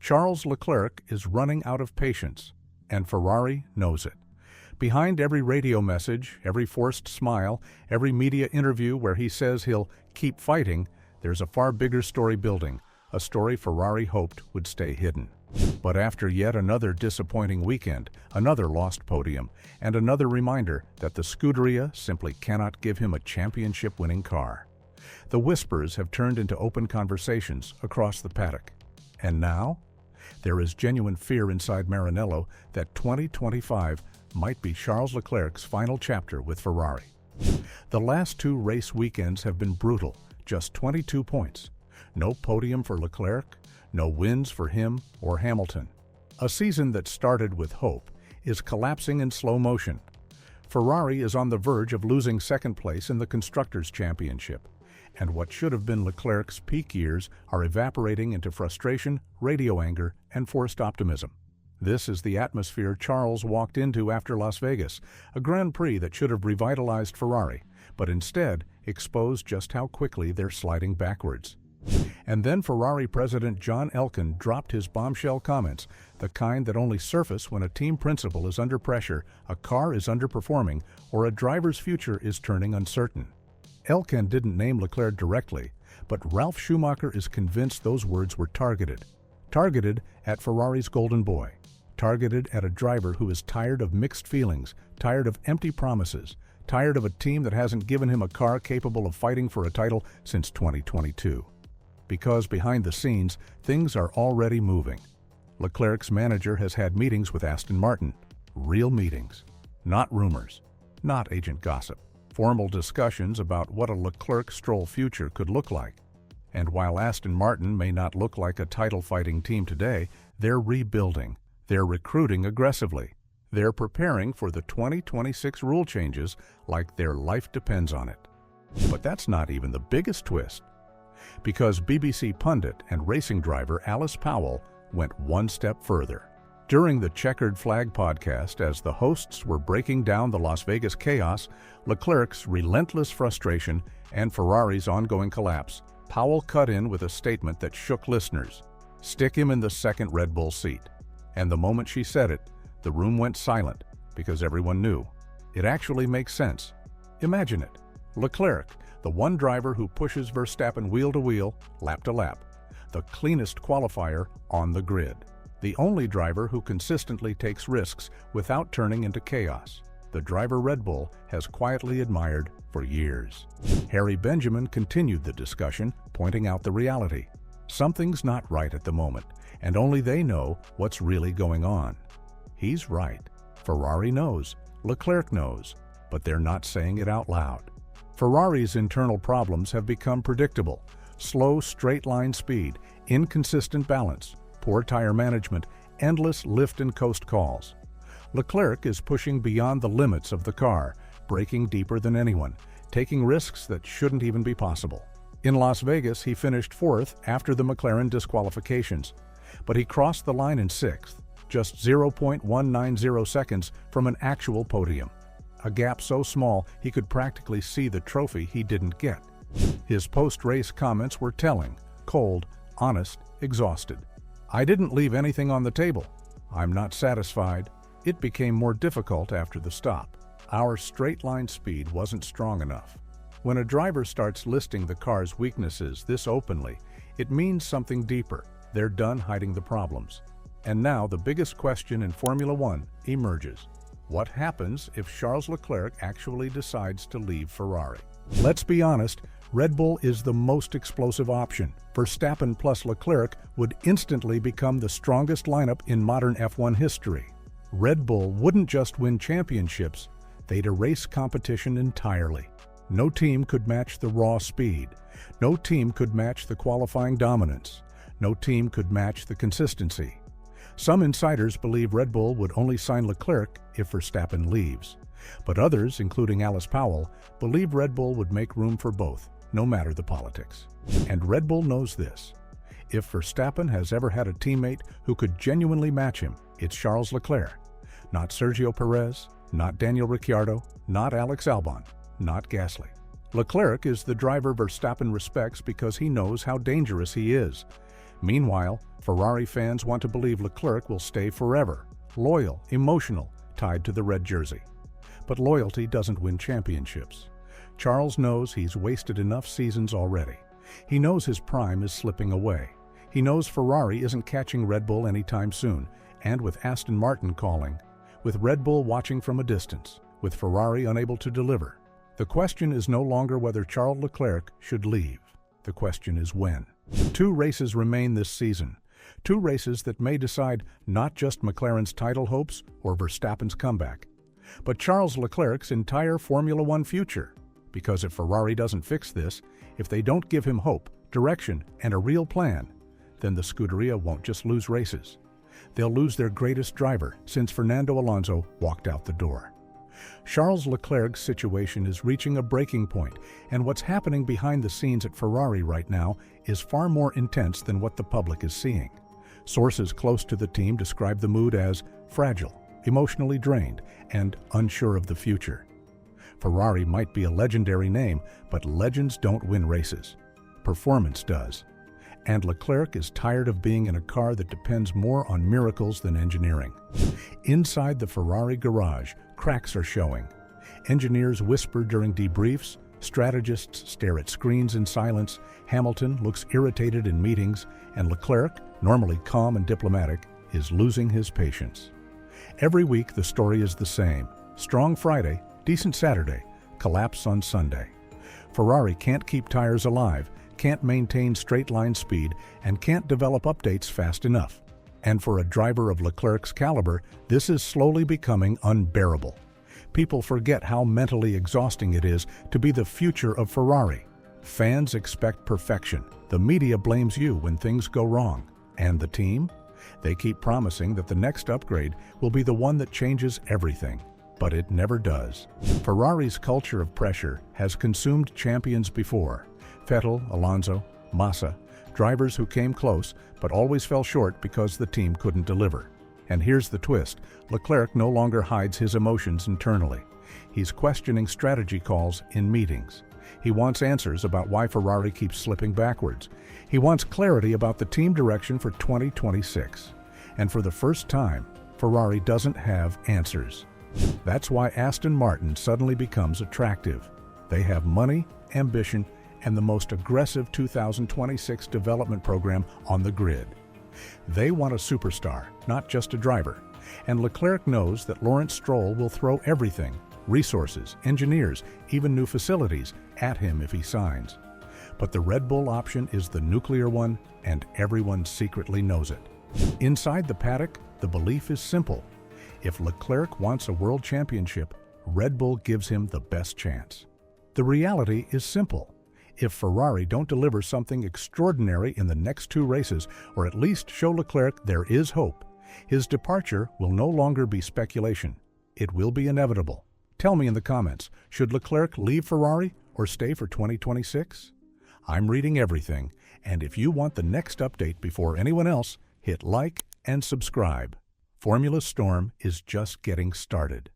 Charles Leclerc is running out of patience, and Ferrari knows it. Behind every radio message, every forced smile, every media interview where he says he'll keep fighting, there's a far bigger story building, a story Ferrari hoped would stay hidden. But after yet another disappointing weekend, another lost podium, and another reminder that the Scuderia simply cannot give him a championship-winning car, the whispers have turned into open conversations across the paddock. And now, there is genuine fear inside Maranello that 2025 might be Charles Leclerc's final chapter with Ferrari. The last two race weekends have been brutal, just 22 points. No podium for Leclerc, no wins for him or Hamilton. A season that started with hope is collapsing in slow motion. Ferrari is on the verge of losing second place in the Constructors' Championship, and what should have been Leclerc's peak years are evaporating into frustration, radio anger, and forced optimism. This is the atmosphere Charles walked into after Las Vegas, a Grand Prix that should have revitalized Ferrari, but instead exposed just how quickly they're sliding backwards. And then Ferrari president John Elkann dropped his bombshell comments, the kind that only surface when a team principal is under pressure, a car is underperforming, or a driver's future is turning uncertain. Elkann didn't name Leclerc directly, but Ralf Schumacher is convinced those words were targeted. Targeted at Ferrari's golden boy. Targeted at a driver who is tired of mixed feelings, tired of empty promises, tired of a team that hasn't given him a car capable of fighting for a title since 2022. Because behind the scenes, things are already moving. Leclerc's manager has had meetings with Aston Martin. Real meetings. Not rumors. Not agent gossip. Formal discussions about what a Leclerc-Stroll future could look like. And while Aston Martin may not look like a title-fighting team today, they're rebuilding. They're recruiting aggressively. They're preparing for the 2026 rule changes like their life depends on it. But that's not even the biggest twist. Because BBC pundit and racing driver Alice Powell went one step further. During the Checkered Flag podcast, as the hosts were breaking down the Las Vegas chaos, Leclerc's relentless frustration, and Ferrari's ongoing collapse, Powell cut in with a statement that shook listeners. Stick him in the second Red Bull seat. And the moment she said it, the room went silent, because everyone knew. It actually makes sense. Imagine it. Leclerc, the one driver who pushes Verstappen wheel to wheel, lap to lap. The cleanest qualifier on the grid. The only driver who consistently takes risks without turning into chaos. The driver Red Bull has quietly admired for years. Harry Benjamin continued the discussion, pointing out the reality. Something's not right at the moment, and only they know what's really going on. He's right. Ferrari knows. Leclerc knows. But they're not saying it out loud. Ferrari's internal problems have become predictable. Slow straight-line speed, inconsistent balance, poor tire management, endless lift and coast calls. Leclerc is pushing beyond the limits of the car, braking deeper than anyone, taking risks that shouldn't even be possible. In Las Vegas, he finished fourth after the McLaren disqualifications, but he crossed the line in sixth, just 0.190 seconds from an actual podium. A gap so small he could practically see the trophy he didn't get. His post-race comments were telling, cold, honest, exhausted. I didn't leave anything on the table. I'm not satisfied. It became more difficult after the stop. Our straight-line speed wasn't strong enough. When a driver starts listing the car's weaknesses this openly, it means something deeper. They're done hiding the problems. And now the biggest question in Formula One emerges. What happens if Charles Leclerc actually decides to leave Ferrari? Let's be honest, Red Bull is the most explosive option. Verstappen plus Leclerc would instantly become the strongest lineup in modern F1 history. Red Bull wouldn't just win championships, they'd erase competition entirely. No team could match the raw speed. No team could match the qualifying dominance. No team could match the consistency. Some insiders believe Red Bull would only sign Leclerc if Verstappen leaves. But others, including Alice Powell, believe Red Bull would make room for both, no matter the politics. And Red Bull knows this. If Verstappen has ever had a teammate who could genuinely match him, it's Charles Leclerc. Not Sergio Perez, not Daniel Ricciardo, not Alex Albon, not Gasly. Leclerc is the driver Verstappen respects because he knows how dangerous he is. Meanwhile, Ferrari fans want to believe Leclerc will stay forever, loyal, emotional, tied to the red jersey. But loyalty doesn't win championships. Charles knows he's wasted enough seasons already. He knows his prime is slipping away. He knows Ferrari isn't catching Red Bull anytime soon, and with Aston Martin calling, with Red Bull watching from a distance, with Ferrari unable to deliver, the question is no longer whether Charles Leclerc should leave. The question is when. 2 races remain this season. 2 races that may decide not just McLaren's title hopes or Verstappen's comeback, but Charles Leclerc's entire Formula One future. Because if Ferrari doesn't fix this, if they don't give him hope, direction, and a real plan, then the Scuderia won't just lose races. They'll lose their greatest driver since Fernando Alonso walked out the door. Charles Leclerc's situation is reaching a breaking point, and what's happening behind the scenes at Ferrari right now is far more intense than what the public is seeing. Sources close to the team describe the mood as fragile, emotionally drained, and unsure of the future. Ferrari might be a legendary name, but legends don't win races. Performance does. And Leclerc is tired of being in a car that depends more on miracles than engineering. Inside the Ferrari garage, cracks are showing. Engineers whisper during debriefs, strategists stare at screens in silence, Hamilton looks irritated in meetings, and Leclerc, normally calm and diplomatic, is losing his patience. Every week the story is the same. Strong Friday, decent Saturday, collapse on Sunday. Ferrari can't keep tires alive, can't maintain straight-line speed, and can't develop updates fast enough. And for a driver of Leclerc's caliber, this is slowly becoming unbearable. People forget how mentally exhausting it is to be the future of Ferrari. Fans expect perfection. The media blames you when things go wrong. And the team? They keep promising that the next upgrade will be the one that changes everything. But it never does. Ferrari's culture of pressure has consumed champions before. Vettel, Alonso, Massa, drivers who came close but always fell short because the team couldn't deliver. And here's the twist: Leclerc no longer hides his emotions internally. He's questioning strategy calls in meetings. He wants answers about why Ferrari keeps slipping backwards. He wants clarity about the team direction for 2026. And for the first time, Ferrari doesn't have answers. That's why Aston Martin suddenly becomes attractive. They have money, ambition, and the most aggressive 2026 development program on the grid. They want a superstar, not just a driver. And Leclerc knows that Lawrence Stroll will throw everything, resources, engineers, even new facilities, at him if he signs. But the Red Bull option is the nuclear one, and everyone secretly knows it. Inside the paddock, the belief is simple. If Leclerc wants a world championship, Red Bull gives him the best chance. The reality is simple. If Ferrari don't deliver something extraordinary in the next 2 races, or at least show Leclerc there is hope, his departure will no longer be speculation. It will be inevitable. Tell me in the comments, should Leclerc leave Ferrari or stay for 2026? I'm reading everything, and if you want the next update before anyone else, hit like and subscribe. Formula Storm is just getting started.